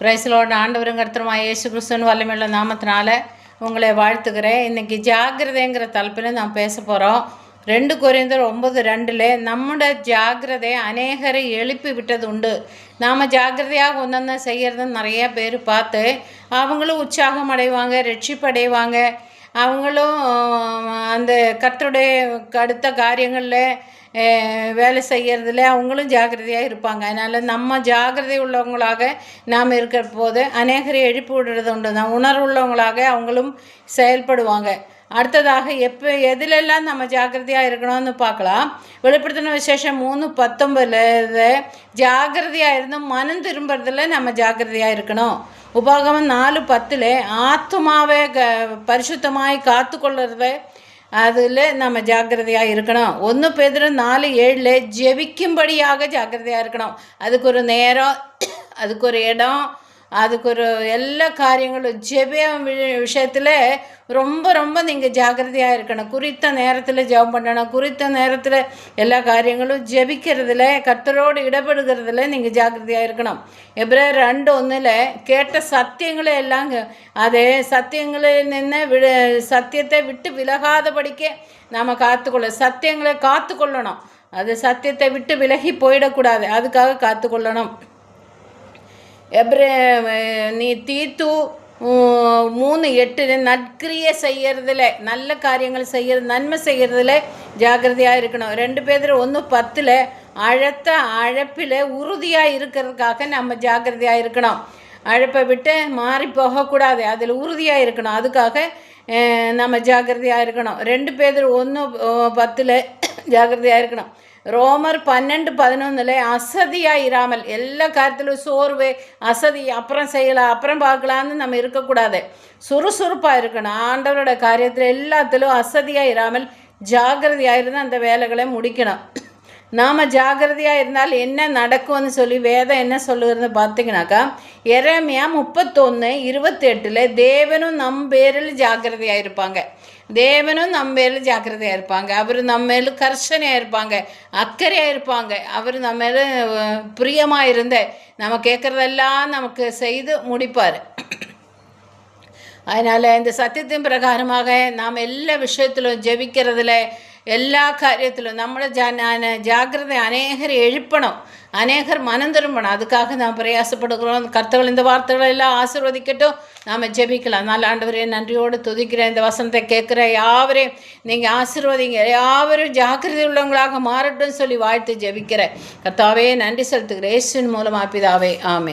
பிரைஸ்லோட ஆண்டவரும் கர்த்தருமாகிய இயேசு கிறிஸ்துவின் வல்லமையுள்ள நாமத்தினால உங்களை வாழ்த்துக்கிறேன். இன்றைக்கி ஜாக்கிரதைங்கிற தலைப்பில் நாம் பேச போகிறோம். 2 கொரிந்தியர் 9:2 நம்முடைய ஜாக்கிரதை அநேகரை எழுப்பி விட்டது உண்டு. நாம் ஜாக்கிரதையாக ஒன்றொன்று செய்கிறதுன்னு நிறைய பேர் பார்த்து அவங்களும் உற்சாகம் அடைவாங்க, ரட்சிப்படைவாங்க. அவங்களும் அந்த கர்த்தருடைய அடுத்த காரியங்களில் வேலை செய்கிறதுல அவங்களும் ஜாக்கிரதையாக இருப்பாங்க. அதனால் நம்ம ஜாக்கிரதை உள்ளவங்களாக நாம் இருக்கிற போது அநேகரை எழுப்பி விடுறது உண்டு. நான் உணர்வுள்ளவங்களாக அவங்களும் செயல்படுவாங்க. அடுத்ததாக எதிலெல்லாம் நம்ம ஜாக்கிரதையாக இருக்கணும்னு பார்க்கலாம். வெளிப்படுத்தின விசேஷம் 3:19 ஜாக்கிரதையாக இருந்தும் மனம் திரும்புறதுல நம்ம ஜாக்கிரதையாக இருக்கணும். உபாகமம் 4:10 ஆத்துமாவை பரிசுத்தமாய் காத்து கொள்ளுறத அதில் நம்ம ஜாக்கிரதையாக இருக்கணும். 1 பேதுரு 4:7 ஜெபிக்கும்படியாக ஜாக்கிரதையாக இருக்கணும். அதுக்கு ஒரு நேரம், அதுக்கு ஒரு இடம், அதுக்கு ஒரு எல்லா காரியங்களும் ஜெபம் விஷயத்தில் ரொம்ப நீங்கள் ஜாக்கிரதையாக இருக்கணும். குறித்த நேரத்தில் ஜெபம் பண்ணணும். குறித்த நேரத்தில் எல்லா காரியங்களும் ஜெபிக்கிறதுல கர்த்தரோடு இடப்படுகிறதுல நீங்கள் ஜாக்கிரதையாக இருக்கணும். எபிரேயர் 2:1 கேட்ட சத்தியங்களை எல்லாம் அதே சத்தியங்களில் நின்று சத்தியத்தை விட்டு விலகாதபடிக்க நாம் காத்துக்கொள்ள சத்தியங்களை காத்துக்கொள்ளணும். அது சத்தியத்தை விட்டு விலகி போயிடக்கூடாது, அதுக்காக காத்துக்கொள்ளணும். நீ தீத்து 3:8 நற்கிரியை செய்கிறதுல நல்ல காரியங்கள் செய்கிறது நன்மை செய்கிறதுல ஜாக்கிரதையாக இருக்கணும். 2 பேதுரு 1:10 அழைப்பில் உறுதியாக இருக்கிறதுக்காக நம்ம ஜாக்கிரதையாக இருக்கணும். அழைப்பை விட்டு மாறி போகக்கூடாது, அதில் உறுதியாக இருக்கணும். அதுக்காக நம்ம ஜாக்கிரதையாக இருக்கணும். 2 பேதுரு 1:10 ஜாக்கிரதையாக இருக்கணும். ரோமர் 12:11 அசதியாக இராமல் எல்லா காரியத்திலும் சோர்வு அசதி அப்புறம் செய்யலாம் அப்புறம் பார்க்கலான்னு நம்ம இருக்கக்கூடாது. சுறுசுறுப்பாக இருக்கணும். ஆண்டவரோட காரியத்தில் எல்லாத்திலும் அசதியாக இராமல் ஜாக்கிரதையாக இருந்து அந்த வேலைகளை முடிக்கணும். நாம் ஜாக்கிரதையாக இருந்தால் என்ன நடக்கும்னு சொல்லி வேதம் என்ன சொல்லுகிறது பார்த்தீங்கன்னாக்கா, எரேமியா 31:28 தேவனும் நம் பேரில் ஜாக்கிரதையாக இருப்பாங்க. தேவனும் நம்ம மேலும் ஜாக்கிரதையாக இருப்பாங்க. அவர் நம்ம மேலும் கர்ஷனையாக இருப்பாங்க, அக்கறையாக இருப்பாங்க. அவர் நம்ம மேலே பிரியமாக இருந்த நம்ம கேட்குறதெல்லாம் நமக்கு செய்து முடிப்பார். அதனால் இந்த சத்தியத்தின் பிரகாரமாக நாம் எல்லா விஷயத்திலும் ஜெபிக்கிறதுல எல்லா காரியத்திலும் நம்மளோட ஜாக்கிரதை அநேகர் எழுப்பணும், அநேகர் மனம் திரும்பணும். அதுக்காக நாம் பிரயாசப்படுகிறோம். கர்த்தர்கள் இந்த வார்த்தைகளை எல்லாம் ஆசீர்வதிக்கட்டும். நாம் ஜெபிக்கலாம். நல்ல ஆண்டவரே, நன்றியோடு துதிக்கிறேன். இந்த வசனத்தை கேட்குற யாவரையும் நீங்கள் ஆசீர்வதிங்க. யாவரும் ஜாக்கிரதை உள்ளவங்களாக மாறட்டும் சொல்லி வாழ்த்து ஜெபிக்கிறேன். கர்த்தாவே நன்றி செலுத்துகிறேன். இயேசுவின் மூலமாக பிதாவே, ஆமென்.